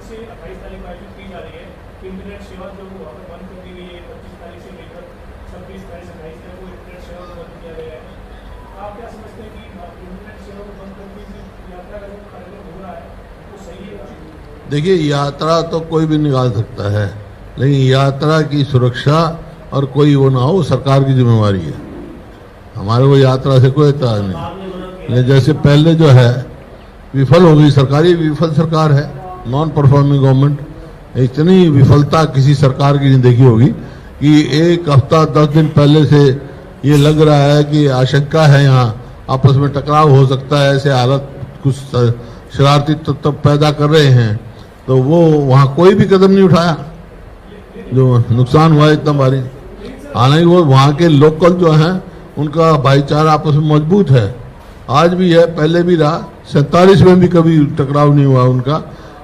से 28 तारीख को आयोजित की जा रही है। इंटरनेट सेवा जो वहाँ पर बंद कर दी गई है 25 तारीख से लेकर 26 तारीख 28 तक वो इंटरनेट सेवा को बंद किया गया है। आप क्या समझते हैं कि इंटरनेट सेवा को बंद करके यात्रा का जो कार्यक्रम हो रहा है वो सही है? देखिए, यात्रा तो कोई भी निकाल सकता है, लेकिन यात्रा की सुरक्षा और कोई वो ना हो, सरकार की जिम्मेवारी है। हमारे को यात्रा से कोई एतराज नहीं। जैसे पहले जो है विफल हो गई सरकार, ये विफल सरकार है, नॉन परफॉर्मिंग गवर्नमेंट। इतनी विफलता किसी सरकार की नहीं देखी होगी कि एक हफ्ता 10 दिन पहले से ये लग रहा है कि आशंका है यहाँ आपस में टकराव हो सकता है, ऐसे हालत कुछ शरारती तत्व पैदा कर रहे हैं, तो वो वहाँ कोई भी कदम नहीं उठाया। जो नुकसान हुआ इतना भारी, हालांकि वो वहाँ के लोकल जो हैं उनका भाईचारा आपस में मजबूत है, आज भी है, पहले भी रहा। 47 में भी कभी टकराव नहीं हुआ उनका,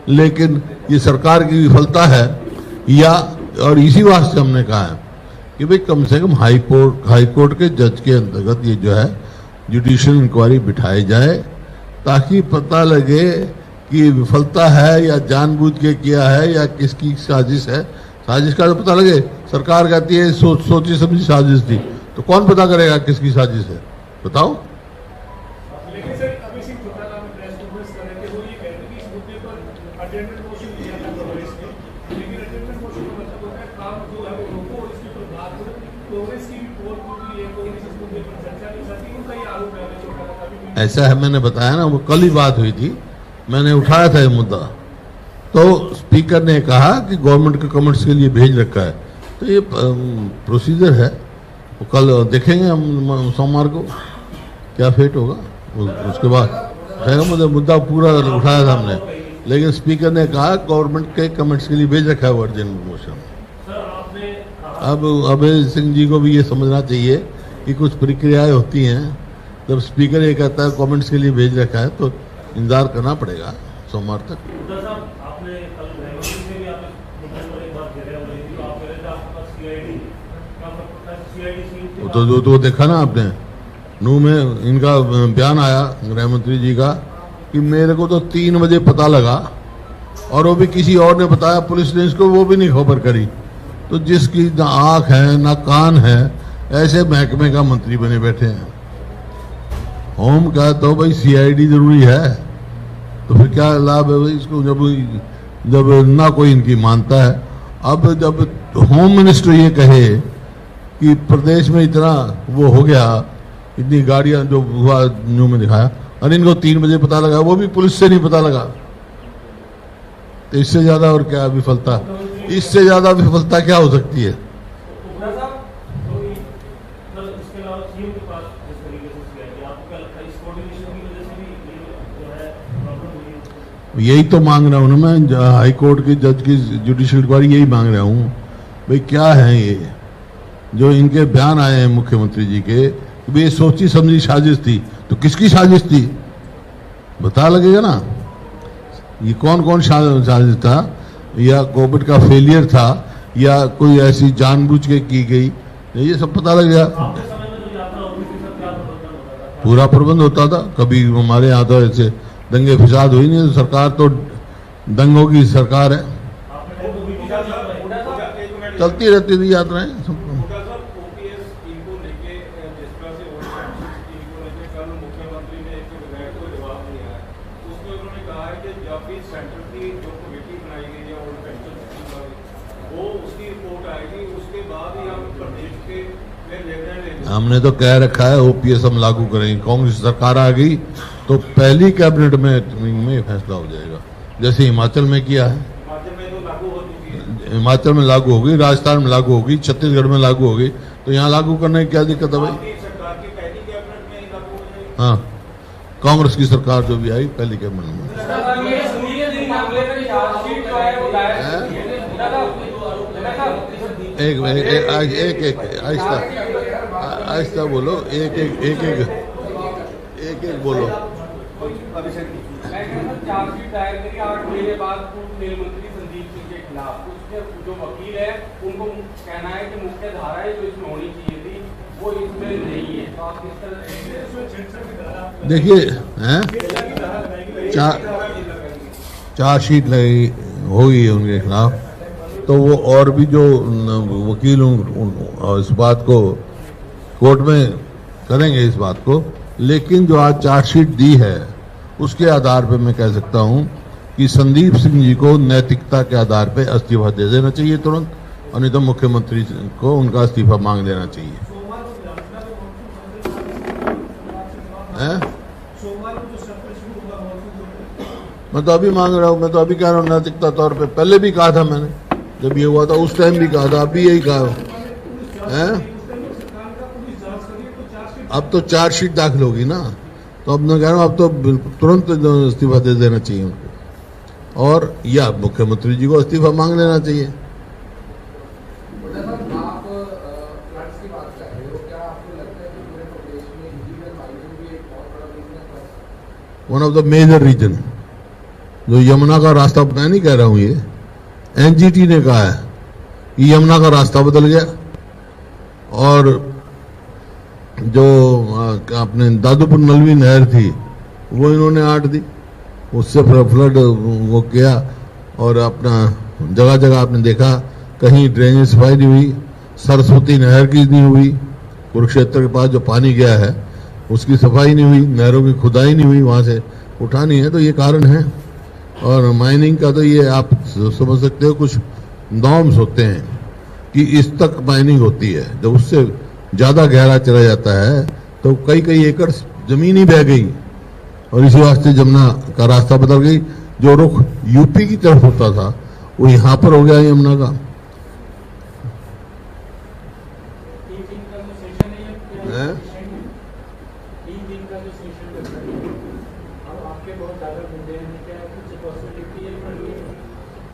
लेकिन ये सरकार की विफलता है। या और इसी वास्ते हमने कहा है कि भाई कम से कम हाई कोर्ट के जज के अंतर्गत ये जो है जुडिशियल इंक्वायरी बिठाई जाए, ताकि पता लगे कि विफलता है या जानबूझ के किया है या किसकी साजिश है। साजिश का तो पता लगे, सरकार कहती है सोची समझी साजिश थी, तो कौन पता करेगा किसकी साजिश है? बताओ। लेकिन सर अभी सिंह चौटाला में प्रेस कॉन्फ्रेंस कर रहे थे, वो ये कह रहे थे कि इस मुद्दे पर अटेंडेंट मोशन किया था कांग्रेस ने, लेकिन अटेंडेंट मोशन का मतलब होता है काम जो है वो रोको और इसके ऊपर बात हो। कांग्रेस की भी पोल खुल रही है, कांग्रेस इस मुद्दे पर चर्चा नहीं चाहती, उनका ये आरोप है चौटाला का भी। ऐसा है, मैंने बताया ना, वो कल ही बात हुई थी, मैंने उठाया था ये मुद्दा, तो स्पीकर ने कहा कि गवर्नमेंट के कमेंट्स के लिए भेज रखा है। तो ये प्रोसीजर है, वो कल देखेंगे हम सोमवार को क्या फेट होगा, उसके बाद मुझे मुद्दा पूरा उठाया था हमने, लेकिन स्पीकर ने कहा गवर्नमेंट के कमेंट्स के लिए भेज रखा है वो अर्जेंट मोशन। अब अभय सिंह जी को भी ये समझना चाहिए कि कुछ प्रक्रियाएं होती हैं, जब स्पीकर ये कहता है कमेंट्स के लिए भेज रखा है तो इंतजार करना पड़ेगा सोमवार तक। तो देखा ना आपने, नू में इनका बयान आया गृह मंत्री जी का कि मेरे को तो 3 बजे पता लगा, और वो भी किसी और ने बताया, पुलिस ने इसको वो भी नहीं खबर करी। तो जिसकी ना आंख है ना कान है, ऐसे महकमे का मंत्री बने बैठे हैं। होम का तो भाई CID जरूरी है, तो फिर क्या लाभ है भाई इसको, जब ना कोई इनकी मानता है। अब जब होम मिनिस्टर ये कहे कि प्रदेश में इतना वो हो गया, इतनी गाड़ियां जो हुआ न्यू में दिखाया, और इनको 3 बजे पता लगा, वो भी पुलिस से नहीं पता लगा, तो इससे ज्यादा और क्या विफलता, इससे ज्यादा विफलता क्या हो सकती है? यही तो मांग रहा हूँ ना मैं, हाई कोर्ट के जज की जुडिशियल इंक्वायरी, यही मांग रहा हूँ भाई। क्या है ये जो इनके बयान आए हैं मुख्यमंत्री जी के, ये सोची समझी साजिश थी, तो किसकी साजिश थी बता लगेगा ना। ये कौन कौन साजिश था, या कोविड का फेलियर था, या कोई ऐसी जानबूझ के की गई, ये सब पता लग गया। पूरा प्रबंध होता था, कभी हमारे यहाँ तो ऐसे दंगे फिसाद हुई नहीं, सरकार तो दंगों की सरकार है, चलती रहती थी यात्राएं। हमने तो कह रखा है OPS हम लागू करेंगे, कांग्रेस सरकार आ गई तो पहली कैबिनेट में फैसला हो जाएगा, जैसे हिमाचल में किया है। हिमाचल में लागू होगी, राजस्थान में लागू होगी, छत्तीसगढ़ में लागू होगी, तो यहाँ लागू करने की क्या दिक्कत है भाई? हाँ, कांग्रेस की सरकार जो भी आई पहली कैबिनेट में। एक आहिस्ता बोलो, एक बोलो। चार्जशीट दायर करी 8 महीने बाद पूर्व रेल मंत्री संदीप सिंह के खिलाफ। उसके जो वकील है उनको कहना है कि मुख्य धाराएं जो इसमें होनी चाहिए थी वो इसमें नहीं है। तो आप किस तरह देखिए, चार्जशीट लगी होगी उनके खिलाफ, तो वो और भी जो वकील इस बात को कोर्ट में करेंगे इस बात को। लेकिन जो आज चार्जशीट दी है उसके आधार पे मैं कह सकता हूं कि संदीप सिंह जी को नैतिकता के आधार पे इस्तीफा दे देना चाहिए तुरंत, और नहीं तो मुख्यमंत्री को उनका इस्तीफा मांग लेना चाहिए। मैं तो अभी मांग रहा हूँ, मैं तो अभी कह रहा हूँ नैतिकता तौर पे। पहले भी कहा था मैंने, जब ये हुआ था उस टाइम भी कहा था, अभी यही कहा है। अब तो चार्जशीट दाखिल होगी ना, तो अब मैं कह रहा हूँ अब तो तुरंत इस्तीफा दे देना चाहिए उनको, और या मुख्यमंत्री जी को इस्तीफा मांग लेना चाहिए। One of the major reason, जो यमुना का रास्ता, मैं नहीं कह रहा हूं, ये एनजीटी ने कहा है कि यमुना का रास्ता बदल गया, और जो अपने दादूपुर नलवी नहर थी वो इन्होंने आट दी, उससे फ्लड वो किया, और अपना जगह जगह आपने देखा कहीं ड्रेनेज सफाई नहीं हुई, सरस्वती नहर की नहीं हुई, कुरुक्षेत्र के पास जो पानी गया है उसकी सफाई नहीं हुई, नहरों की खुदाई नहीं हुई, वहां से उठानी है, तो ये कारण है। और माइनिंग का तो ये आप समझ सकते हो, कुछ नॉर्म्स होते हैं कि इस तक माइनिंग होती है, जब उससे ज्यादा गहरा चला जाता है तो कई कई एकड़ जमीन ही बह गई, और इसी वास्ते जमुना का रास्ता बदल गई। जो रुख यूपी की तरफ होता था वो यहां पर हो गया यमुना का।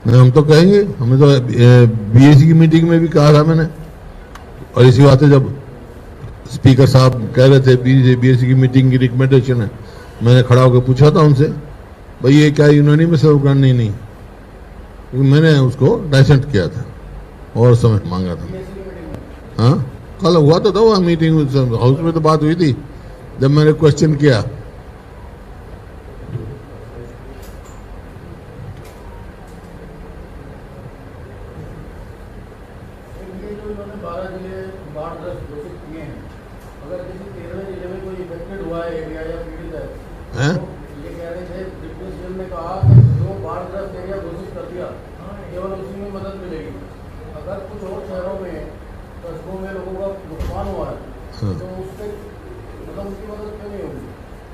हम तो कहेंगे, हमें तो बीएससी की मीटिंग में भी कहा था मैंने, और इसी बात है जब स्पीकर साहब कह रहे थे बीएससी की मीटिंग की रिकमेंडेशन है, मैंने खड़ा होकर पूछा था उनसे, भाई ये क्या यूनानिमस होगा? नहीं, क्योंकि मैंने उसको डाइसेंट किया था और समय मांगा था। हाँ, कल हुआ तो था वहाँ मीटिंग हाउस में, तो बात हुई थी जब मैंने क्वेश्चन किया।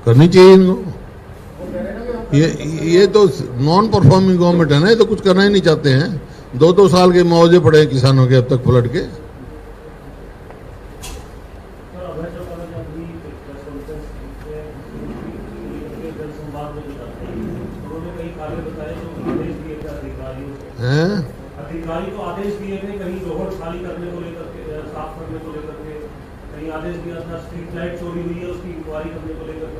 करनी चाहिए इनको। ये तो नॉन परफॉर्मिंग गवर्नमेंट है ना, ये तो कुछ करना ही नहीं चाहते हैं। 2-2 साल के मुआवजे पड़े हैं किसानों के अब तक फ्लड के। अधिकारी तो आदेश दिए थे, कहीं जोहर खाली करने को लेकर के, साफ करने को लेकर के, कहीं आदेश दिया था स्ट्रीट लाइट चोरी हुई है उसकी इंक्वायरी करने को लेकर के।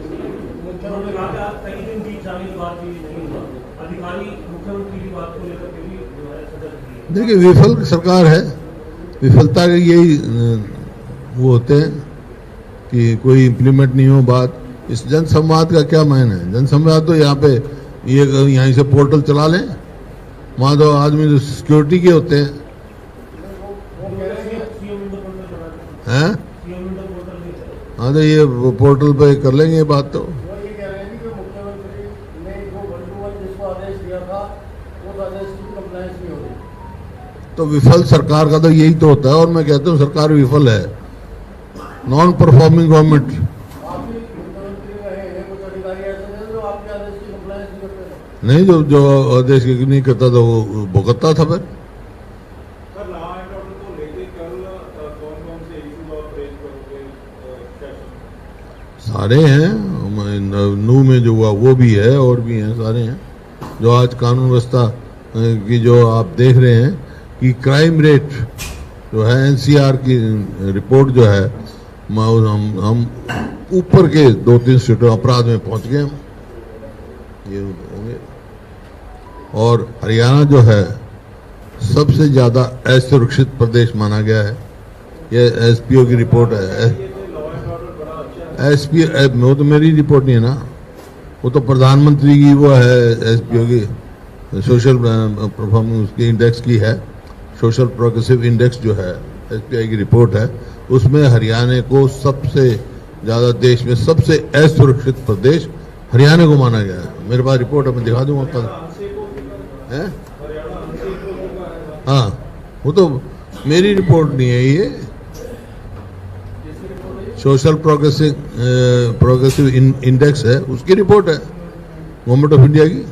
उन्होंने कहा कि आज कई दिन बीत जाने के बाद भी नहीं हुआ। अधिकारी मुख्यमंत्री की बात को लेकर के भी जो है सजग किए। देखिए, विफल सरकार है, विफलता के यही वो होते हैं कि कोई इम्प्लीमेंट नहीं हो बात। इस जनसंवाद का क्या मायने है? जनसंवाद तो यहाँ पे यहीं से पोर्टल चला लें, वहाँ तो आदमी जो सिक्योरिटी के होते हैं। हाँ, तो ये पोर्टल पे कर लेंगे ये बात। तो विफल सरकार का तो यही तो होता है, और मैं कहता हूँ सरकार विफल है, नॉन परफॉर्मिंग गवर्नमेंट। नहीं, जो आदेश नहीं करता था वो भुगतता था। फिर सारे हैं, नू में जो हुआ वो भी है, और भी हैं, सारे हैं। जो आज कानून व्यवस्था की जो आप देख रहे हैं कि क्राइम रेट जो है, एनसीआर की रिपोर्ट जो है, हम ऊपर के 2-3 स्टेटों अपराध में पहुंच गए हम, ये होंगे। और हरियाणा जो है सबसे ज्यादा असुरक्षित प्रदेश माना गया है, ये एसपीओ की रिपोर्ट है। एसपी वो तो मेरी रिपोर्ट नहीं है ना, वो तो प्रधानमंत्री की वो है एसपीओ की। सोशल परफॉर्मेंस उसकी इंडेक्स की है, सोशल प्रोग्रेसिव इंडेक्स जो है एसपीआई की रिपोर्ट है, उसमें हरियाणा को सबसे ज़्यादा देश में सबसे असुरक्षित प्रदेश हरियाणा को माना गया है। मेरे पास रिपोर्ट है, मैं दिखा दूंगा कल। है हाँ, वो तो मेरी रिपोर्ट नहीं है, ये सोशल प्रोग्रेसिव इंडेक्स है, उसकी रिपोर्ट है गवर्नमेंट ऑफ इंडिया की।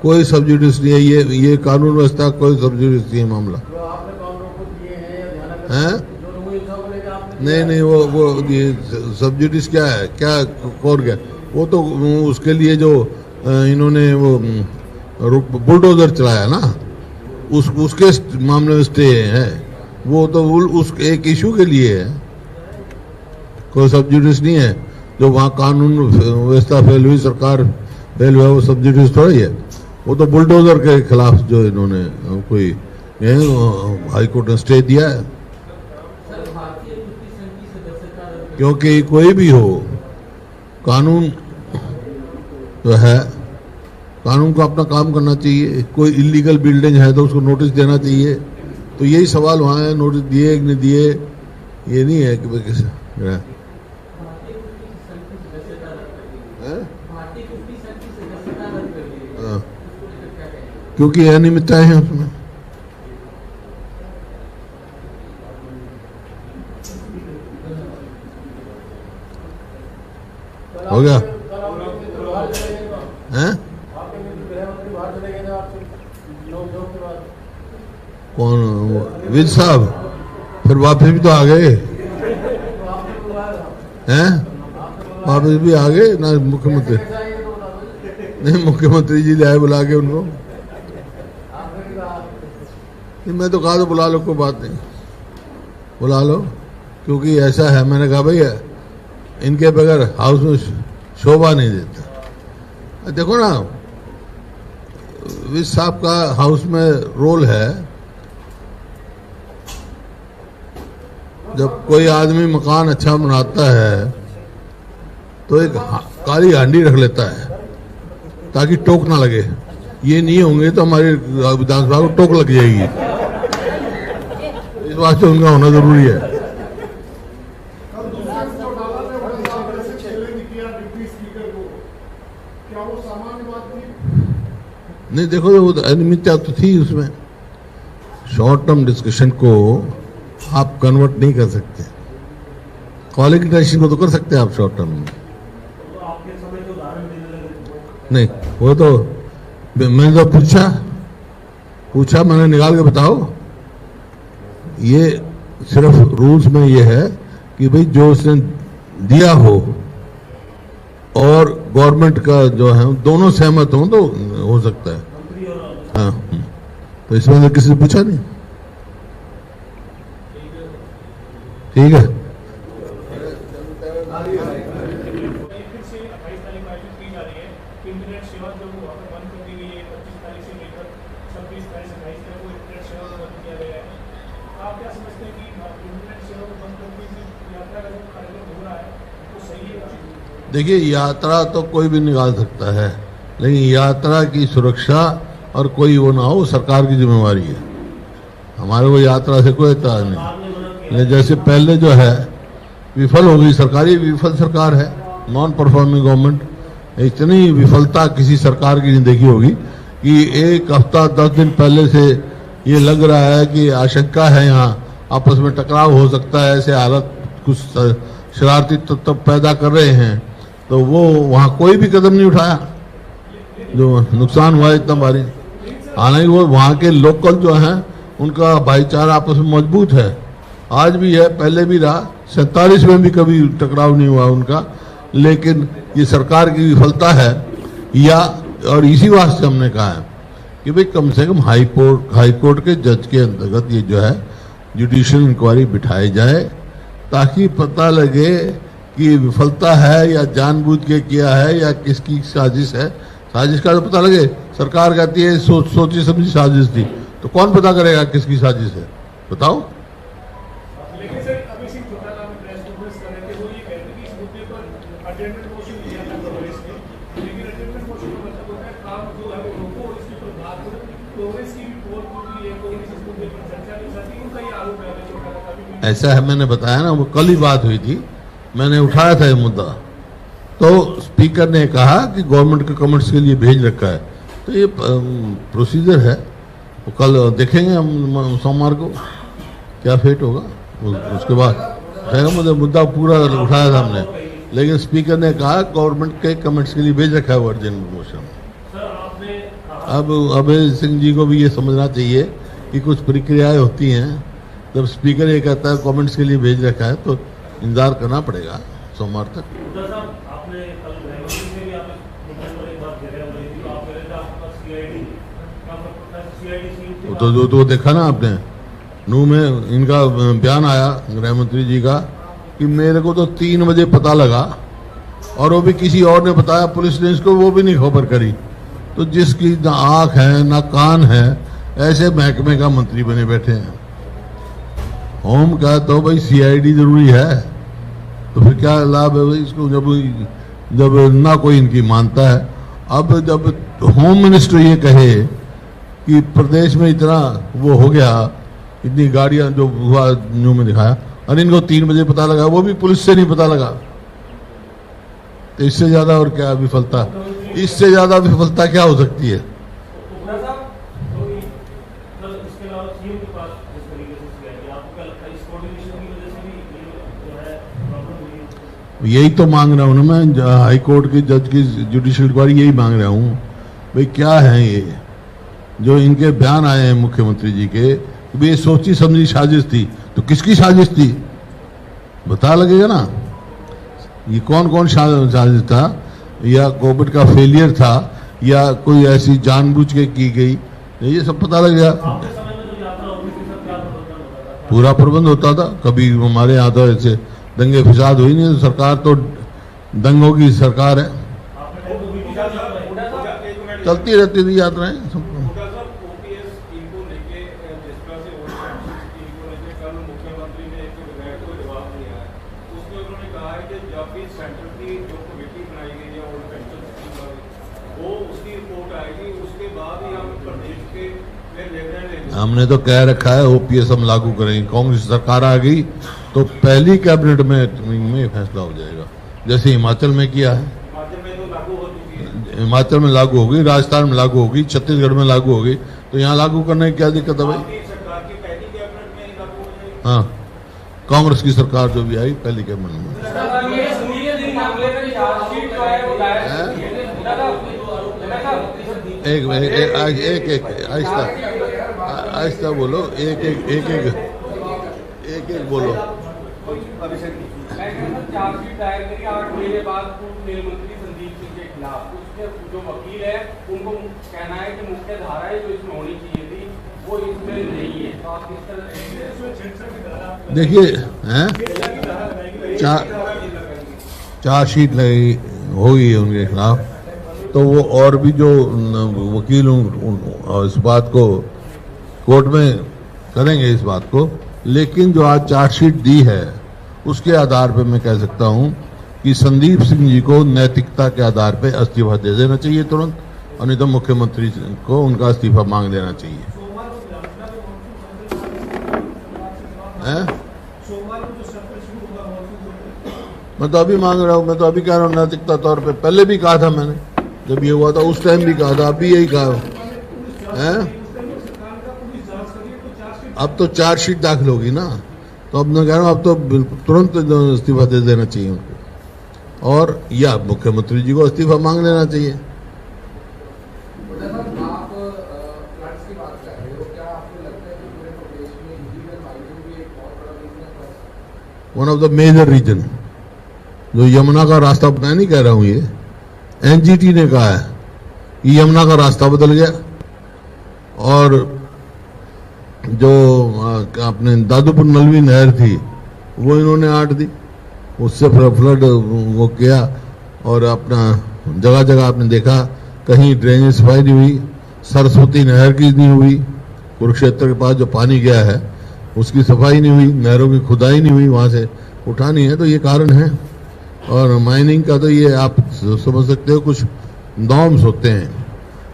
कोई सब्जुडिस नहीं है, ये कानून व्यवस्था कोई सब्जुडिस नहीं है मामला। हैं? नहीं, वो ये सब्जुडिस क्या है, क्या कौन क्या, वो तो उसके लिए जो इन्होंने वो बुलडोजर चलाया ना, उसके मामले में स्टे है, वो तो उस एक इशू के लिए है, कोई सब्जुडिस नहीं है। जो वहाँ कानून व्यवस्था फेल हुई, सरकार फेल हुआ, वो सब्जुडिस थोड़ी है। वो तो बुलडोजर के खिलाफ जो इन्होंने कोई हाई कोर्ट ने स्टे दिया है। क्योंकि कोई भी हो, कानून जो है, कानून को अपना काम करना चाहिए। कोई इलीगल बिल्डिंग है तो उसको नोटिस देना चाहिए। तो यही सवाल वहाँ है, नोटिस दिए कि नहीं दिए, ये नहीं है कि भाई किसी क्योंकि अनियमितताएं हैं उसमें। हो गया हैं? कौन? विज साहब फिर वापस भी तो आ गए हैं, वापस भी आ गए ना। मुख्यमंत्री नहीं, मुख्यमंत्री जी लाए बुला के उनको। नहीं, मैं तो कहा तो बुला लो, कोई बात नहीं, बुला लो। क्योंकि ऐसा है, मैंने कहा भैया इनके बगैर हाउस में शोभा नहीं देता। देखो ना, विज साहब का हाउस में रोल है, जब कोई आदमी मकान अच्छा बनाता है तो एक काली हांडी रख लेता है ताकि टोक ना लगे। ये नहीं होंगे तो हमारी विधानसभा को टोक लग जाएगी। इस वास्ते उनका होना जरूरी है। नहीं, देखो वो अनियमितता तो थी उसमें। शॉर्ट टर्म डिस्कशन को आप कन्वर्ट नहीं कर सकते, क्वालिटी डिस्कशन को तो कर सकते हैं आप शॉर्ट टर्म में। नहीं, वो तो मैंने तो पूछा मैंने, निकाल के बताओ। ये सिर्फ रूल्स में ये है कि भाई जो उसने दिया हो और गवर्नमेंट का जो है दोनों सहमत हो तो हो सकता है। हाँ, तो इसमें तो किसी ने पूछा नहीं। ठीक है, इंटरनेट सेवा जो वहाँ पर बंद कर दी गई है 25 तारीख से लेकर 26 तारीख से 28 तक वो इंटरनेट सेवा को बंद किया गया है। आप क्या समझते हैं कि इंटरनेट सेवा को बंद करके यात्रा का जो कार्यक्रम हो रहा है वो सही है? देखिए, यात्रा तो कोई भी निकाल सकता है, लेकिन यात्रा की सुरक्षा और कोई वो ना हो, सरकार की जिम्मेवारी है। हमारे को यात्रा से कोई एतराज नहीं। जैसे पहले जो है विफल हो गई सरकार, ये विफल सरकार है, नॉन परफॉर्मिंग गवर्नमेंट। इतनी विफलता किसी सरकार की नहीं देखी होगी कि एक हफ्ता 10 दिन पहले से ये लग रहा है कि आशंका है यहाँ आपस में टकराव हो सकता है, ऐसे हालत कुछ शरारती तत्व पैदा कर रहे हैं, तो वो वहाँ कोई भी कदम नहीं उठाया। जो नुकसान हुआ इतना भारी। हालांकि वो वहाँ के लोकल जो हैं उनका भाईचारा आपस में मजबूत है, आज भी है, पहले भी रहा। 47 में भी कभी टकराव नहीं हुआ उनका। लेकिन ये सरकार की विफलता है, या और इसी वास्ते हमने कहा है कि भाई कम से कम हाई कोर्ट के जज के अंतर्गत ये जो है जुडिशियल इंक्वायरी बिठाई जाए, ताकि पता लगे कि विफलता है या जानबूझ के किया है या किसकी साजिश है, साजिश का तो पता लगे। सरकार कहती है सोची समझी साजिश थी, तो कौन पता करेगा किसकी साजिश है? बताओ। लेकिन सर अभी सिंह चौटाला में प्रेस कॉन्फ्रेंस कर रहे थे, वो ये कहते कि इस मुद्दे पर अटेंडेंट मोशन दिया था कांग्रेस ने, लेकिन अटेंडेंट मोशन का मतलब होता है काम जो है वो रोको और इसके ऊपर बात करो। कांग्रेस की भी पोल खुली है, कांग्रेस इस मुद्दे पर चर्चा नहीं करती, उनका ये आरोप है चौटाला का भी। ऐसा है, मैंने बताया ना, वो कल ही बात हुई थी, मैंने उठाया था ये मुद्दा, तो स्पीकर ने कहा कि गवर्नमेंट के कमेंट्स के लिए भेज रखा है। तो ये प्रोसीजर है, वो कल देखेंगे हम सोमवार को क्या फेट होगा। उसके बाद मुद्दा पूरा उठाया था हमने, लेकिन स्पीकर ने कहा गवर्नमेंट के कमेंट्स के लिए भेज रखा है वो अर्जेंट मोशन। अब अभय सिंह जी को भी ये समझना चाहिए कि कुछ प्रक्रियाएं होती हैं, जब स्पीकर ये कहता है कमेंट्स के लिए भेज रखा है तो इंतजार करना पड़ेगा सोमवार तक। तो देखा ना आपने, नू में इनका बयान आया गृह मंत्री जी का कि मेरे को तो 3 बजे पता लगा, और वो भी किसी और ने बताया, पुलिस ने इसको वो भी नहीं खबर करी। तो जिसकी ना आंख है ना कान है, ऐसे महकमे का मंत्री बने बैठे हैं। होम का तो भाई CID जरूरी है, तो फिर क्या लाभ है भाई इसको, जब ना कोई इनकी मानता है। अब जब होम मिनिस्टर ये कहे कि प्रदेश में इतना वो हो गया, इतनी गाड़ियां जो हुआ न्यू में दिखाया, और इनको 3 बजे पता लगा, वो भी पुलिस से नहीं पता लगा, तो इससे ज्यादा और क्या विफलता, इससे ज्यादा विफलता क्या हो सकती है? यही तो मांग रहा हूँ ना मैं, हाई कोर्ट के जज की जुडिशियल इंक्वायरी, यही मांग रहा हूँ भाई क्या है ये जो इनके बयान आए हैं मुख्यमंत्री जी के, ये सोची समझी साजिश थी। तो किसकी साजिश थी बता लगेगा ना, ये कौन कौन साजिश था, या कोविड का फेलियर था, या कोई ऐसी जानबूझ के की गई, ये सब पता लग गया। पूरा प्रबंध होता था, कभी हमारे यहाँ तो ऐसे दंगे फिसाद हुई नहीं, सरकार तो दंगों की सरकार है, चलती रहती थी यात्राएं सब। हमने तो कह रखा है OPS हम लागू करेंगे, कांग्रेस सरकार आ गई तो पहली कैबिनेट में फैसला हो जाएगा, जैसे हिमाचल में किया है। हिमाचल में लागू होगी, राजस्थान में लागू होगी, छत्तीसगढ़ में लागू होगी, तो यहाँ लागू करने की क्या दिक्कत है भाई? हाँ, कांग्रेस की सरकार जो भी आई पहली कैबिनेट में। एक आहिस्ता बोलो, एक बोलो। चार्जशीट दायर करी 8 महीने बाद पूर्व रेल मंत्री संदीप सिंह के खिलाफ। उसके जो वकील है उनको कहना है कि मुख्य धाराएं जो इसमें होनी चाहिए थी वो इसमें नहीं है। तो आप किस तरह देखिए चार्जशीट लगी होगी उनके खिलाफ, तो वो और भी जो वकील इस बात को कोर्ट में करेंगे इस बात को, लेकिन जो आज चार्जशीट दी है उसके आधार पर मैं कह सकता हूं कि संदीप सिंह जी को नैतिकता के आधार पर इस्तीफा दे देना चाहिए तुरंत, और नहीं तो मुख्यमंत्री को उनका इस्तीफा मांग देना चाहिए। मैं तो अभी मांग रहा हूं, मैं तो अभी कह रहा हूं नैतिकता तौर पे, पहले भी कहा था मैंने, जब ये हुआ था उस टाइम भी कहा था, अभी यही कहा है। अब तो चार्जशीट दाखिल होगी ना, तो अब मैं कह रहा हूं अब तो तुरंत इस्तीफा दे देना चाहिए उनको, और या मुख्यमंत्री जी को इस्तीफा मांग लेना चाहिए। One of the major reason, जो यमुना का रास्ता, मैं नहीं कह रहा हूं, ये NGT ने कहा है कि यमुना का रास्ता बदल गया, और जो अपने दादूपुर नलवी नहर थी वो इन्होंने आट दी, उससे फ्लड वो किया, और अपना जगह जगह आपने देखा कहीं ड्रेनेज सफाई नहीं हुई, सरस्वती नहर की नहीं हुई, कुरुक्षेत्र के पास जो पानी गया है उसकी सफाई नहीं हुई, नहरों की खुदाई नहीं हुई, वहाँ से उठानी है। तो ये कारण है। और माइनिंग का तो ये आप समझ सकते हो, कुछ नॉर्म्स होते हैं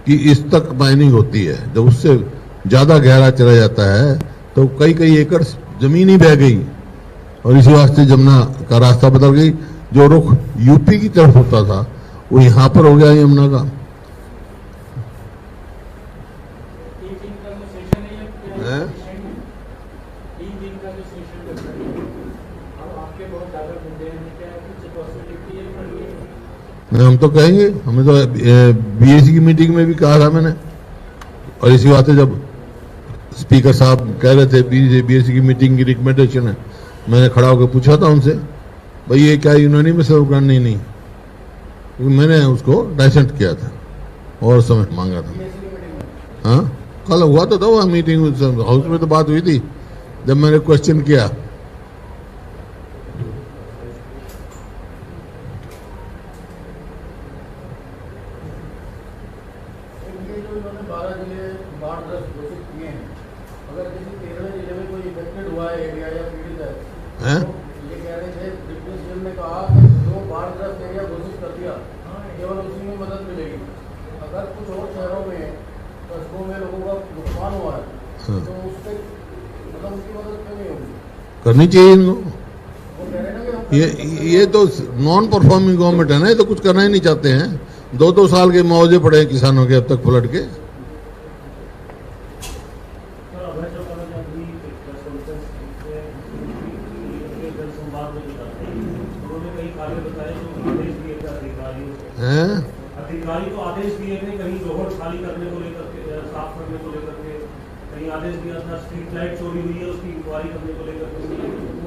कि इस तक माइनिंग होती है, जब उससे ज़्यादा गहरा चला जाता है तो कई कई एकड़ जमीन ही बह गई और इसी वास्ते जमुना का रास्ता बदल गई। जो रुख यूपी की तरफ होता था वो यहाँ पर हो गया यमुना का। है? हम तो कहेंगे, हमें तो बीएसी की मीटिंग में भी कहा था मैंने, और इसी बात है जब स्पीकर साहब कह रहे थे बीएसी की मीटिंग की रिकमेंडेशन है, मैंने खड़ा होकर पूछा था उनसे, भाई ये क्या यूनानिमस होगा? नहीं, क्योंकि मैंने उसको डाइसेंट किया था और समय मांगा था। हाँ, कल हुआ तो था वहाँ मीटिंग, हाउस में तो बात हुई थी जब मैंने क्वेश्चन किया। हैं? ये कह रहे थे डिप्टी सीएम ने कहा कि जो बाढ़ग्रस्त एरिया घोषित कर दिया केवल उसी में मदद मिलेगी। अगर कुछ और शहरों में कस्बों में लोगों का नुकसान हुआ है तो उससे मतलब उसकी मदद क्यों नहीं होगी? करनी चाहिए इनको। वो कह रहे हैं ना कि ये तो नॉन परफॉर्मिंग गवर्नमेंट है ना, ये तो कुछ करना ही नहीं चाहते हैं। 2-2 साल के मुआवजे पड़े हैं किसानों के अब तक पलट के। अधिकारी तो आदेश दिए थे कहीं जोहर खाली करने को लेकर के, साफ करने को लेकर के, कहीं आदेश दिया था स्ट्रीट लाइट चोरी हुई है उसकी इंक्वायरी करने को लेकर के।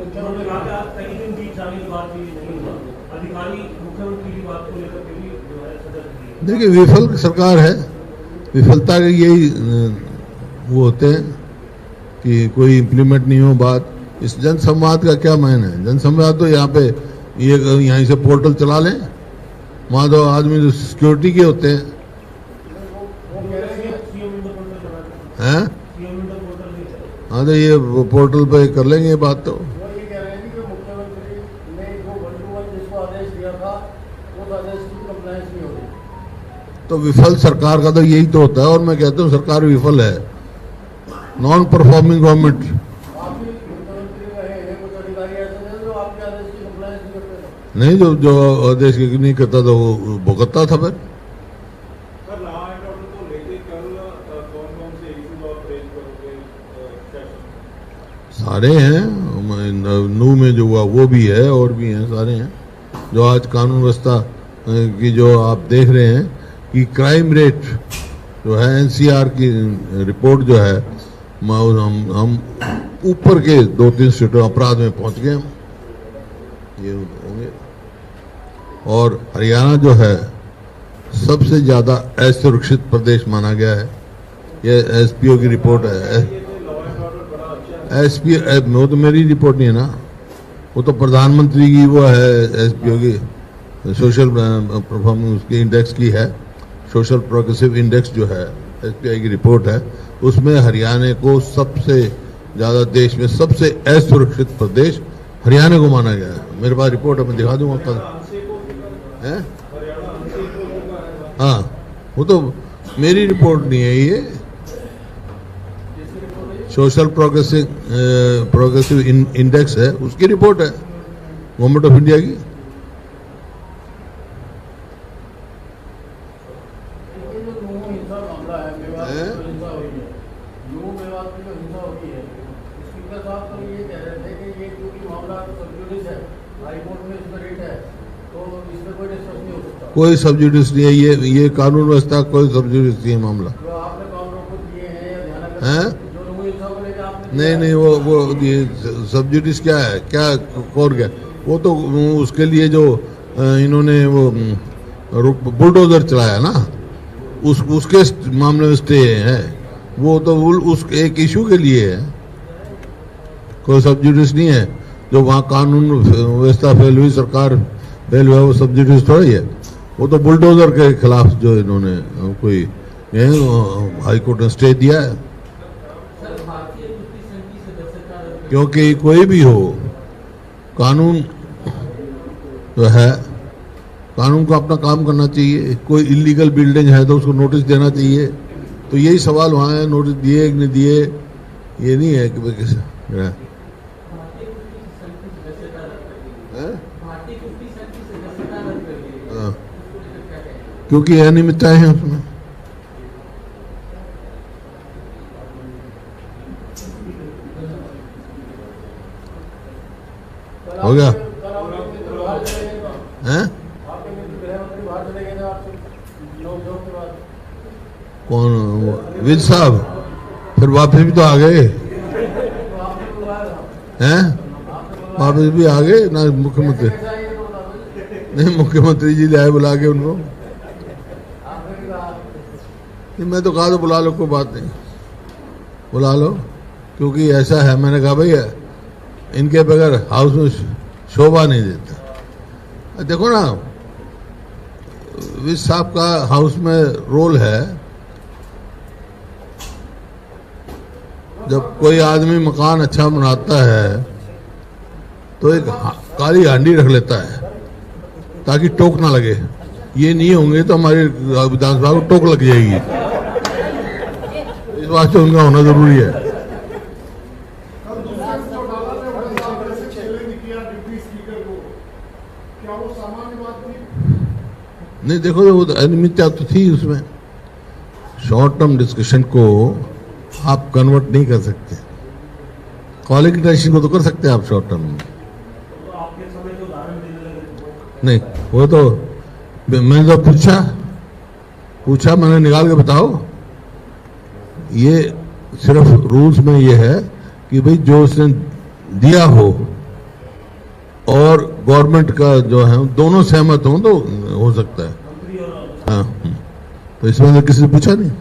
उन्होंने कहा कि आप कई दिन बीत जाने के बाद भी नहीं हुआ। अधिकारी मुख्यमंत्री की बात को लेकर के भी जो है सजा दी। देखिए, विफल सरकार है, विफलता के यही वो होते हैं कि कोई इम्प्लीमेंट नहीं हो बात। इस जनसंवाद का क्या मायने है? जनसंवाद तो यहाँ पे यहीं से पोर्टल चला लें, वहाँ तो आदमी जो सिक्योरिटी के होते हैं। हैं? हाँ, तो ये पोर्टल पे कर लेंगे ये बात। तो वो ये कह रहे हैं कि मुख्यमंत्री ने जो 1-to-1 जिसको आदेश दिया था उस आदेश की कंप्लायंस नहीं हो रही। तो विफल सरकार का तो यही तो होता है, और मैं कहता हूँ सरकार विफल है, नॉन परफॉर्मिंग गवर्नमेंट। आप ही मुख्यमंत्री रहे हैं, कुछ अधिकारी ऐसे हैं जो आपके आदेश की कंप्लायंस नहीं करते थे। नहीं, जो आदेश नहीं करता था वो भुगतता था। फिर सारे हैं, नू में जो हुआ वो भी है और भी हैं, सारे हैं। जो आज कानून व्यवस्था की जो आप देख रहे हैं कि क्राइम रेट जो है, एनसीआर की रिपोर्ट जो है, हम ऊपर के 2-3 स्टेटों अपराध में पहुंच गए हम, ये होंगे। और हरियाणा जो है सबसे ज्यादा असुरक्षित प्रदेश माना गया है, ये एसपीओ की रिपोर्ट है। वो तो मेरी रिपोर्ट नहीं है ना, वो तो प्रधानमंत्री की वो है, एसपीओ की सोशल परफॉर्मेंस उसके इंडेक्स की है, सोशल प्रोग्रेसिव इंडेक्स जो है एसपीआई की रिपोर्ट है। उसमें हरियाणा को सबसे ज्यादा देश में सबसे असुरक्षित प्रदेश हरियाणा को माना गया है। मेरे पास रिपोर्ट है, मैं दिखा दूंगा कल। है? हाँ, वो तो मेरी रिपोर्ट नहीं है, ये सोशल प्रोग्रेसिव इंडेक्स है, उसकी रिपोर्ट है गवर्नमेंट ऑफ इंडिया की। कोई सब्जुडिस नहीं है, ये कानून व्यवस्था कोई सब्जुडिस नहीं है मामला। हैं? नहीं, वो ये सब्जुडिस क्या है, क्या कौन क्या, वो तो उसके लिए जो इन्होंने वो बुलडोजर चलाया ना, उसके मामले में स्टे है, वो तो उस एक इशू के लिए है, कोई सब्जुडिस नहीं है। जो वहाँ कानून व्यवस्था फेल हुई, सरकार फेल हुआ, वो सब्जुडिस थोड़ी है, वो तो बुलडोजर के खिलाफ जो इन्होंने कोई हाई कोर्ट ने स्टे दिया है। क्योंकि कोई भी हो, कानून जो है, कानून को अपना काम करना चाहिए। कोई इलीगल बिल्डिंग है तो उसको नोटिस देना चाहिए। तो यही सवाल वहाँ है, नोटिस दिए कि नहीं दिए, ये नहीं है कि भाई किसी क्योंकि अनियमितताएं हैं उसमें। हो गया हैं? कौन? विज साहब फिर वापस भी तो आ गए हैं, वापस भी आ गए ना। मुख्यमंत्री नहीं, मुख्यमंत्री जी लाए बुला के उनको। नहीं, मैं तो कहा तो बुला लो, कोई बात नहीं, बुला लो। क्योंकि ऐसा है, मैंने कहा भैया इनके बगैर हाउस में शोभा नहीं देता। देखो ना, विज साहब का हाउस में रोल है, जब कोई आदमी मकान अच्छा बनाता है तो एक काली हांडी रख लेता है ताकि टोक ना लगे। ये नहीं होंगे तो हमारी विधानसभा को टोक लग जाएगी। इस वास्ते उनका होना जरूरी है। नहीं, देखो वो अनियमितता तो थी उसमें। शॉर्ट टर्म डिस्कशन को आप कन्वर्ट नहीं कर सकते, क्वालिटी टेस्टिंग को तो कर सकते हैं आप शॉर्ट टर्म में। नहीं, वो तो मैंने तो पूछा मैंने, निकाल के बताओ। ये सिर्फ रूल्स में ये है कि भाई जो उसने दिया हो और गवर्नमेंट का जो है दोनों सहमत हो तो हो सकता है। हाँ, तो इसमें तो किसी से पूछा नहीं।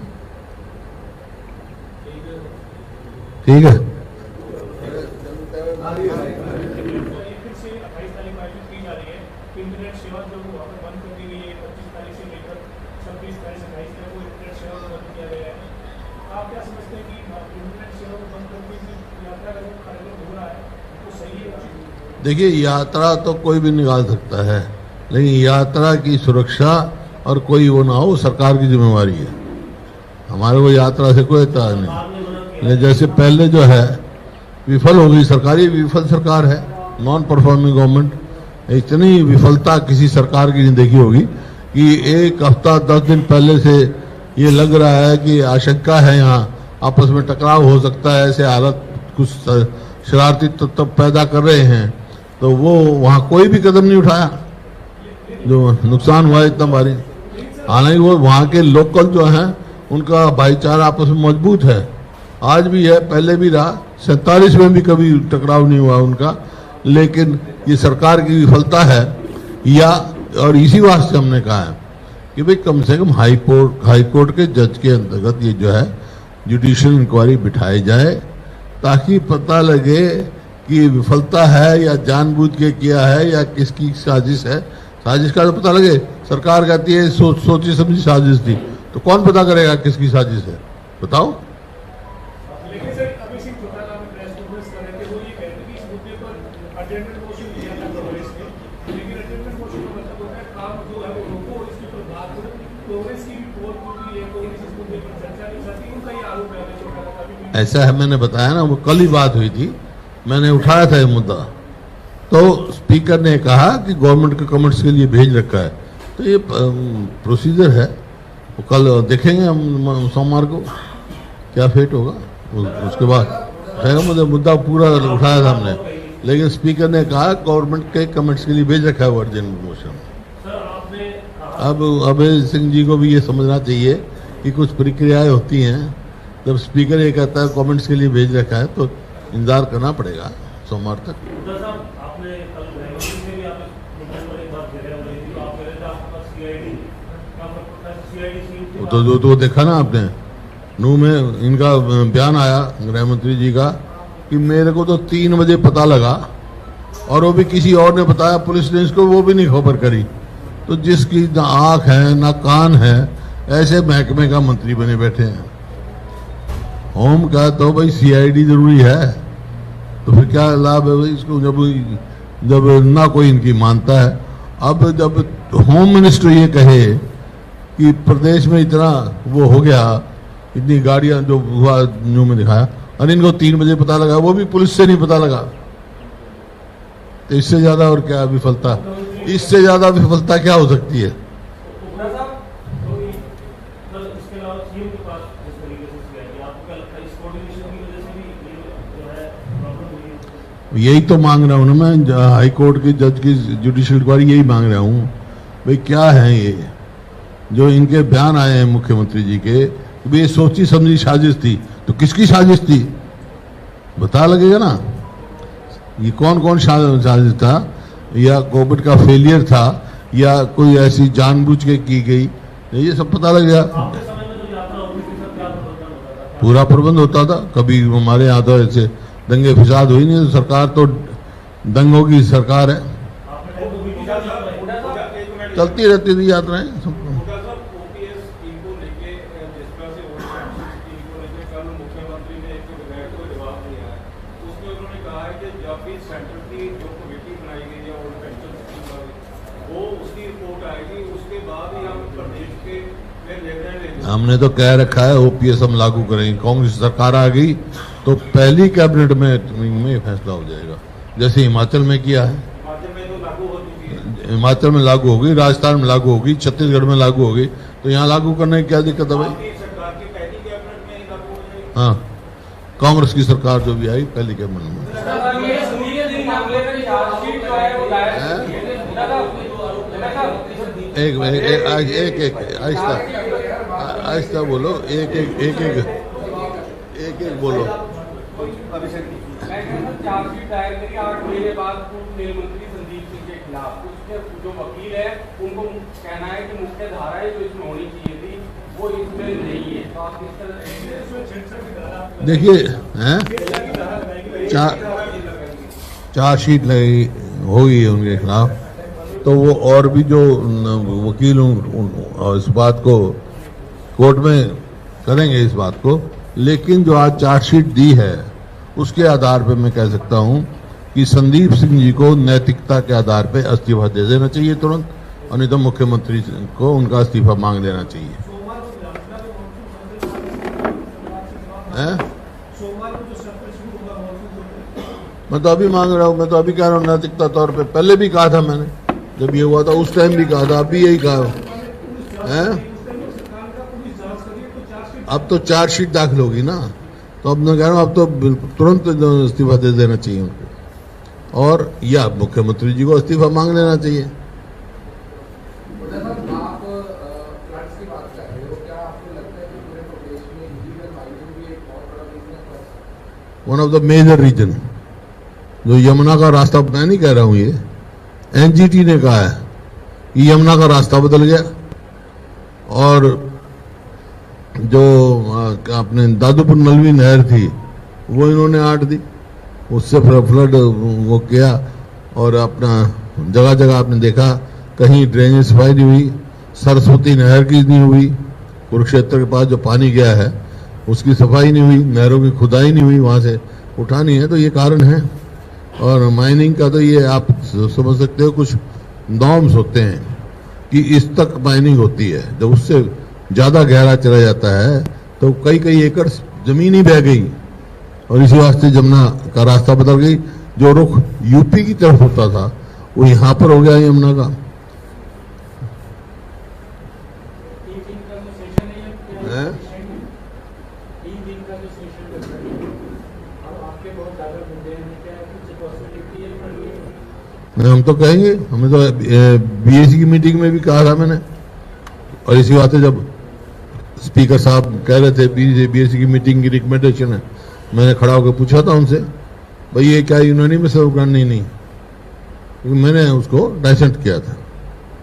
ठीक है, देखिए यात्रा तो कोई भी निकाल सकता है, लेकिन यात्रा की सुरक्षा और कोई वो ना हो, सरकार की जिम्मेवारी है। हमारे को यात्रा से कोई एतराज नहीं। जैसे पहले जो है विफल हो गई सरकार, ये विफल सरकार है, नॉन परफॉर्मिंग गवर्नमेंट। इतनी विफलता किसी सरकार की नहीं देखी होगी कि एक हफ्ता 10 दिन पहले से ये लग रहा है कि आशंका है यहाँ आपस में टकराव हो सकता है, ऐसे हालत कुछ शरारती तत्व पैदा कर रहे हैं, तो वो वहाँ कोई भी कदम नहीं उठाया। जो नुकसान हुआ इतना भारी, हालांकि वो वहाँ के लोकल जो हैं उनका भाईचारा आपस में मजबूत है, आज भी है, पहले भी रहा। 47 में भी कभी टकराव नहीं हुआ उनका। लेकिन ये सरकार की विफलता है, या और इसी वास्ते हमने कहा है कि भाई कम से कम हाई कोर्ट के जज के अंतर्गत ये जो है जुडिशियल इंक्वायरी बिठाई जाए, ताकि पता लगे कि विफलता है या जानबूझ के किया है या किसकी साजिश है। साजिश का तो पता लगे। सरकार कहती है सोची समझी साजिश थी, तो कौन पता करेगा किसकी साजिश है? बताओ। लेकिन सर अभी सिंह चौटाला में प्रेस कॉन्फ्रेंस कर रहे थे, वो ये कहते कि इस मुद्दे पर अटेंडेंट मोशन दिया था कांग्रेस ने, लेकिन अटेंडेंट मोशन का मतलब होता है काम जो है वो रोको और इसके ऊपर बात करो। कांग्रेस की भी पोल खुली है, कांग्रेस इस मुद्दे पर चर्चा नहीं करती, उनका ये आरोप है चौटाला का भी। ऐसा है, मैंने बताया ना, वो कल ही बात हुई थी, मैंने उठाया था ये मुद्दा, तो स्पीकर ने कहा कि गवर्नमेंट के कमेंट्स के लिए भेज रखा है। तो ये प्रोसीजर है, वो कल देखेंगे हम सोमवार को क्या फेट होगा, उसके बाद है। मुझे मुद्दा पूरा उठाया था हमने, लेकिन स्पीकर ने कहा गवर्नमेंट के कमेंट्स के लिए भेज रखा है वो अर्जेंट मोशन। अब अभय सिंह जी को भी ये समझना चाहिए कि कुछ प्रक्रियाएं होती हैं, जब स्पीकर ये कहता है कमेंट्स के लिए भेज रखा है तो इंतजार करना पड़ेगा सोमवार तक। तो देखा ना आपने, नू में इनका बयान आया गृह मंत्री जी का कि मेरे को तो 3 बजे पता लगा और वो भी किसी और ने बताया, पुलिस ने इसको वो भी नहीं खबर करी। तो जिसकी ना आंख है ना कान है, ऐसे महकमे का मंत्री बने बैठे हैं। होम का तो भाई सीआईडी जरूरी है, तो फिर क्या लाभ है भाई इसको, जब ना कोई इनकी मानता है। अब जब होम मिनिस्टर ये कहे कि प्रदेश में इतना वो हो गया, इतनी गाड़ियां जो हुआ न्यू में दिखाया, और इनको 3 बजे पता लगा, वो भी पुलिस से नहीं पता लगा, तो इससे ज्यादा और क्या विफलता, इससे ज्यादा विफलता क्या हो सकती है। उपरा साहब, तो इसके अलावा सीएम के पास जिस तरीके से सीआईडी, आपको क्या लगता है इस कोऑर्डिनेशन की वजह से भी ये जो है प्रॉब्लम हुई है? यही तो मांग रहा हूं ना मैं, हाई कोर्ट के जज की जुडिशियल इंक्वायरी, यही मांग रहा हूं भाई क्या है ये जो इनके बयान आए हैं मुख्यमंत्री जी के, ये सोची समझी साजिश थी, तो किसकी साजिश थी बता लगेगा ना। ये कौन कौन साजिश था, या कोविड का फेलियर था, या कोई ऐसी जानबूझ के की गई, ये सब पता लग गया। आपके समय में जो यात्रा होती थी सर, क्या प्रबंधन होता था? पूरा प्रबंध होता था, कभी हमारे यहाँ तो ऐसे दंगे फिसाद हुई नहीं, सरकार तो दंगों की सरकार है, आपने टाइम को मीटिंग कर लिया? चलती रहती थी यात्राएं सब। ओपीएस स्कीम को लेके जिस तरह से वोट पेंशन स्कीम को लेके कल मुख्यमंत्री ने एक विधेयक को जवाब दिया है, उसमें उन्होंने कहा है कि जब भी सेंटर की जो कमेटी बनाई गई है ओल्ड पेंशन स्कीम वाली, वो उसकी रिपोर्ट आएगी, उसके बाद ही हम प्रदेश के में निर्णय लेंगे। हमने तो कह रखा है ओपीएस हम लागू करेंगे, कांग्रेस सरकार आ गई तो पहली कैबिनेट में फैसला हो जाएगा, जैसे हिमाचल में किया है। हिमाचल में तो लागू हो चुकी है, हिमाचल में लागू होगी, राजस्थान में लागू होगी, छत्तीसगढ़ में लागू होगी, तो यहाँ लागू करने की क्या दिक्कत है भाई। आपकी सरकार की पहली कैबिनेट में ही लागू हो जाएगी। हाँ, कांग्रेस की सरकार जो भी आई पहली कैबिनेट में। सर, ये सुनिए दिन मामले का चार्जशीट जो है वो दायर की है। एक आहिस्ता बोलो, एक बोलो। चार्जशीट दायर करी 8 महीने बाद पूर्व रेल मंत्री संदीप सिंह के खिलाफ। उसके जो वकील है उनको कहना है कि मुख्य धाराएं जो इसमें होनी चाहिए थी वो इसमें नहीं है, तो आप किस तरह देखिए हैं, चार्जशीट लगी हुई है उनके खिलाफ, तो वो और भी जो वकील इस बात को कोर्ट में करेंगे इस बात को, लेकिन जो आज चार्जशीट दी है उसके आधार पर मैं कह सकता हूं कि संदीप सिंह जी को नैतिकता के आधार पर इस्तीफा दे देना चाहिए तुरंत, और नहीं तो मुख्यमंत्री को उनका इस्तीफा मांग लेना चाहिए। मैं तो अभी मांग रहा हूं, मैं तो अभी कह रहा हूं नैतिकता तौर पे, पहले भी कहा था मैंने, जब ये हुआ था उस टाइम भी कहा था, अभी यही कहा है। अब तो चार्जशीट दाखिल होगी ना, तो अब मैं कह रहा हूं अब तो तुरंत इस्तीफा दे देना चाहिए उनको, और या मुख्यमंत्री जी को इस्तीफा मांग लेना चाहिए। आप फ्लड्स की बात कर रहे हो, क्या आपको लगता है कि पूरे प्रदेश में इलीगल माइनिंग भी एक बहुत बड़ा रीजन है? One of the major reason, जो यमुना का रास्ता, मैं नहीं कह रहा हूं, ये एनजीटी ने कहा है कि यमुना का रास्ता बदल गया, और जो अपने दादूपुर नलवी नहर थी वो इन्होंने आट दी, उससे फ्लड वो किया, और अपना जगह जगह आपने देखा कहीं ड्रेनेज सफाई नहीं हुई, सरस्वती नहर की नहीं हुई, कुरुक्षेत्र के पास जो पानी गया है उसकी सफाई नहीं हुई, नहरों की खुदाई नहीं हुई, वहां से उठानी है, तो ये कारण है। और माइनिंग का तो ये आप समझ सकते हो, कुछ नॉर्म्स होते हैं कि इस तक माइनिंग होती है, जब उससे ज़्यादा गहरा चला जाता है तो कई कई एकड़ जमीन ही बह गई, और इसी वास्ते जमुना का रास्ता बदल गई, जो रुख यूपी की तरफ होता था वो यहाँ पर हो गया यमुना का। हम तो कहेंगे, हमें तो बीएससी की मीटिंग में भी कहा था मैंने, और इसी बात से जब स्पीकर साहब कह रहे थे बीएससी की मीटिंग की रिकमेंडेशन है, मैंने खड़ा होकर पूछा था उनसे, भाई ये क्या यूनानिमस है? नहीं, क्योंकि मैंने उसको डाइसेंट किया था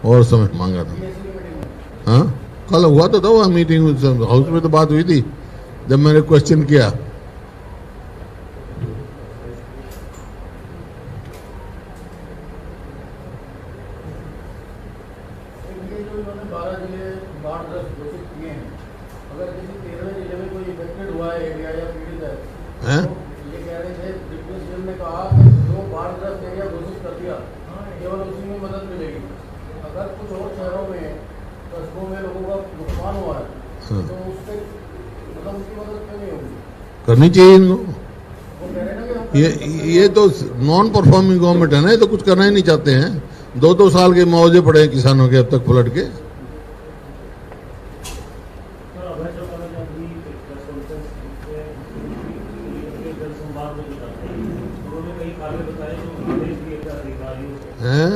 और समय मांगा था। हाँ, कल हुआ तो था वह मीटिंग, हाउस में तो बात हुई थी जब मैंने क्वेश्चन किया। मतलब उनकी मदद क्यों नहीं होगी? करनी चाहिए इनको। वो कह रहे हैं ना कि हम ये तो नॉन परफॉर्मिंग गवर्नमेंट है ना, ये तो कुछ करना ही नहीं चाहते हैं। 2-2 साल के मुआवजे पड़े हैं किसानों के अब तक पलट के। अभय चौटाला ने अभी प्रेस कॉन्फ्रेंस में जनसंवाद में उन्होंने कई कार्य बताए जो आदेश दिए थे अधिकारियों को। हैं?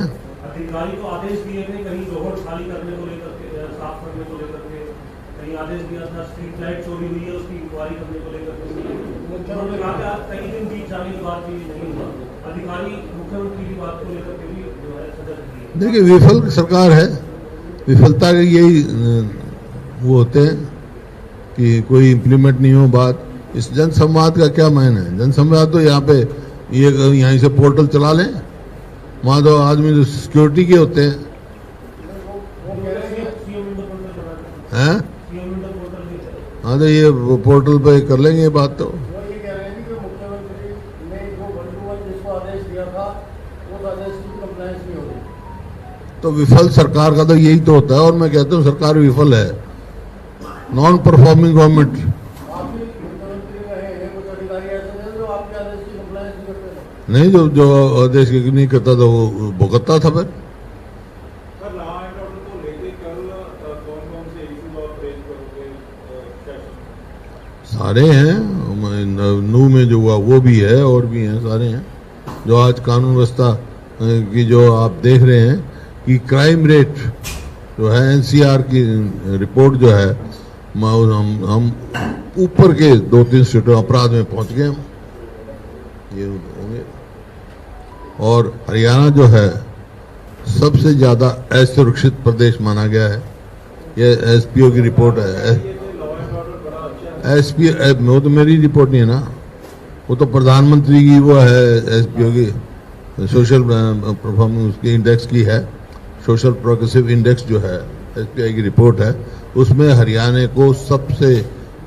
अधिकारी को आदेश दिए थे कहीं जोहर खाली करने को लेकर के, साफ करने को लेकर के, कहीं आदेश दिया था स्ट्रीट लाइट चोरी हुई है उसकी इंक्वायरी करने को लेकर के। उन्होंने कहा कि आज कई दिन बीत जाने के बाद भी नहीं हुआ। अधिकारी मुख्यमंत्री की बात को लेकर के भी जो है सजग दिए। देखिए, विफल सरकार है, विफलता के यही वो होते हैं कि कोई इम्प्लीमेंट नहीं हो बात। इस जनसंवाद का क्या मायने है? जनसंवाद तो यहाँ पे ये यहीं से पोर्टल चला लें, वहाँ तो आदमी तो सिक्योरिटी के होते हैं। वो कह रहे हैं सीएम इंडो पोर्टल बना दिया। हैं? सीएम इंडो पोर्टल नहीं चला। हाँ, तो ये पोर्टल पे कर लेंगे ये बात तो। वो ये कह रहे हैं कि मुख्यमंत्री ने जो 1-to-1 जिसको आदेश दिया था उस आदेश की कंप्लायंस नहीं होगी। तो विफल सरकार का तो यही तो होता है, और मैं कहता हूँ सरकार विफल है, नॉन परफॉर्मिंग गवर्नमेंट। आप भी मुख्यमंत्री रहे हैं, कुछ अधिकारी ऐसे हैं जो आपके आदेश की कंप्लायंस नहीं करते थे। नहीं, जो आदेश नहीं करता था वो भुगतता था फिर। सर, लॉ एंड ऑर्डर को लेके कल कौन-कौन से इश्यूज आप रेज करोगे सेशन? सारे हैं, नू में जो हुआ वो भी है और भी हैं, सारे हैं। जो आज कानून व्यवस्था की जो आप देख रहे हैं कि क्राइम रेट जो है, एनसीआर की रिपोर्ट जो है, हम ऊपर के 2-3 स्टेटों अपराध में पहुंच गए हम, ये होंगे। और हरियाणा जो है सबसे ज्यादा असुरक्षित प्रदेश माना गया है, ये एसपीओ की रिपोर्ट है। लॉ एंड ऑर्डर बड़ा अच्छा एसपी वो तो मेरी रिपोर्ट नहीं है ना, वो तो प्रधानमंत्री की वो है, एसपीओ की सोशल परफॉर्मेंस उसकी इंडेक्स की है, सोशल प्रोग्रेसिव इंडेक्स जो है एसपीआई की रिपोर्ट है, उसमें हरियाणा को सबसे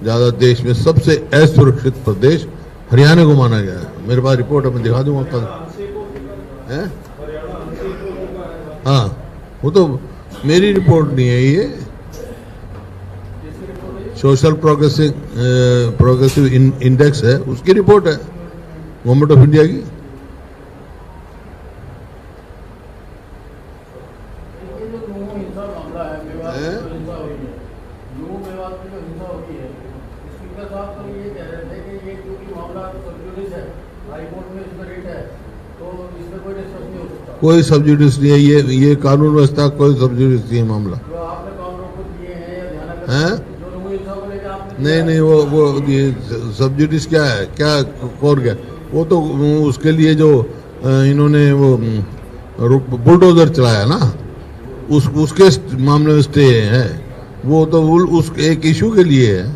ज्यादा देश में सबसे असुरक्षित प्रदेश हरियाणा को माना गया है। मेरे पास रिपोर्ट है, मैं दिखा दूंगा कल। हैं? हाँ, वो तो मेरी रिपोर्ट नहीं है, ये सोशल प्रोग्रेसिव इंडेक्स है, उसकी रिपोर्ट है गवर्नमेंट ऑफ इंडिया की। ये जो नूह हिंसा मामला है, मेवात की जो हिंसा हुई है, नूह मेवात की जो हिंसा हुई है, स्पीकर साहब तो ये कह रहे थे कि ये क्योंकि मामला सब्जुडिस है, हाई कोर्ट में इसका रेट है, तो इसमें कोई डिस्कस नहीं हो सकता। कोई सब्जुडिस नहीं है, ये कानून व्यवस्था कोई सब्जुडिस नहीं है मामला। जो आपने कानून को दिए हैं या ध्यान हैं? जो नूह हिंसा को लेकर आपने नहीं नहीं, वो ये सब्जुडिस क्या है, क्या कौन क्या, वो तो उसके लिए जो इन्होंने वो बुलडोजर चलाया ना, उसके मामले में स्टे है, वो तो उस एक इशू के लिए है,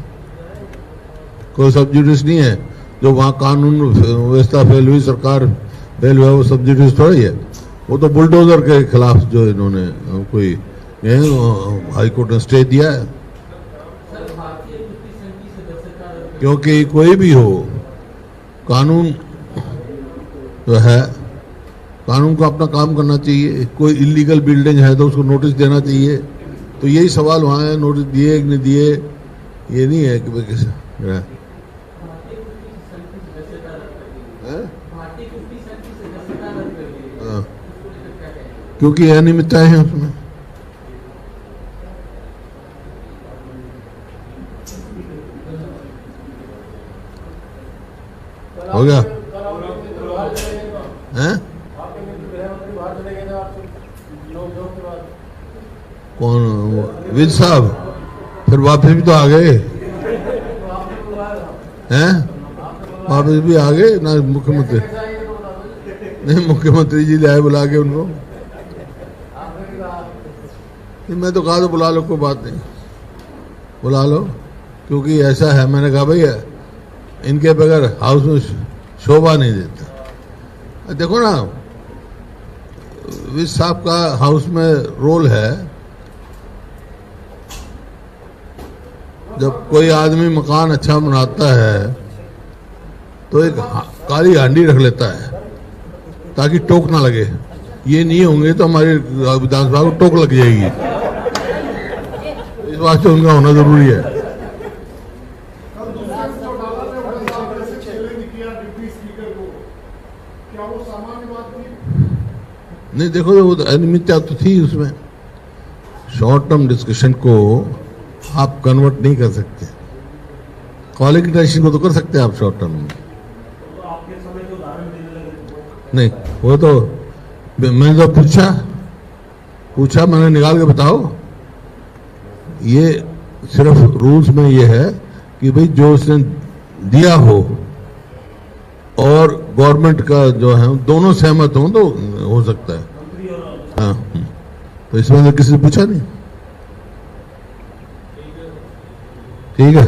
कोई सब्जुडिस नहीं है। जो वहाँ कानून व्यवस्था फेल हुई, सरकार फेल हुआ, वो सब्जुडिस थोड़ी है। वो तो बुलडोजर के खिलाफ जो इन्होंने कोई हाई कोर्ट ने स्टे दिया है। क्योंकि कोई भी हो, कानून जो है, कानून को अपना काम करना चाहिए। कोई इलीगल बिल्डिंग है तो उसको नोटिस देना चाहिए। तो यही सवाल वहाँ है, नोटिस दिए कि नहीं दिए, ये नहीं है कि भाई किसी हैं? हाँ, क्योंकि अनियमितताएं हैं उसमें। हो गया? हैं? आपके मित्र गृहमंत्री बाहर चले गए थे आपसे लोग के बाद। कौन? विज साहब फिर वापस भी तो आ गए तो आपने बुलवाया था, हैं? वापस भी आ गए ना मुख्यमंत्री? कैसा है ये तो बता दो। नहीं, मुख्यमंत्री जी लाए बुला के उनको। आपने भी कहा नहीं, मैं तो कहा तो बुला लो, कोई बात नहीं, बुला लो, क्योंकि ऐसा है, मैंने कहा भैया इनके बगैर हाउस में शोभा नहीं देता। देखो ना, विज साहब का हाउस में रोल है, जब कोई आदमी मकान अच्छा बनाता है तो एक काली हांडी रख लेता है ताकि टोक ना लगे। ये नहीं होंगे तो हमारी विधानसभा को टोक लग जाएगी, इस वास्ते उनका होना जरूरी है। क्या वो सामान्य बात थी? नहीं, देखो वो अनियमितता तो थी उसमें। शॉर्ट टर्म डिस्कशन को आप कन्वर्ट नहीं कर सकते, क्वालिटी डिस्कशन को तो कर सकते हैं आप शॉर्ट टर्म में। तो आपके समय के उदाहरण देने लगे। नहीं, वो तो मैंने तो पूछा मैंने निकाल के बताओ। ये सिर्फ रूल्स में ये है कि भाई जो उसने दिया हो और गवर्नमेंट का जो है दोनों सहमत हो तो हो सकता है। मंत्री और हाँ, तो इसमें तो किसी से पूछा नहीं। ठीक है।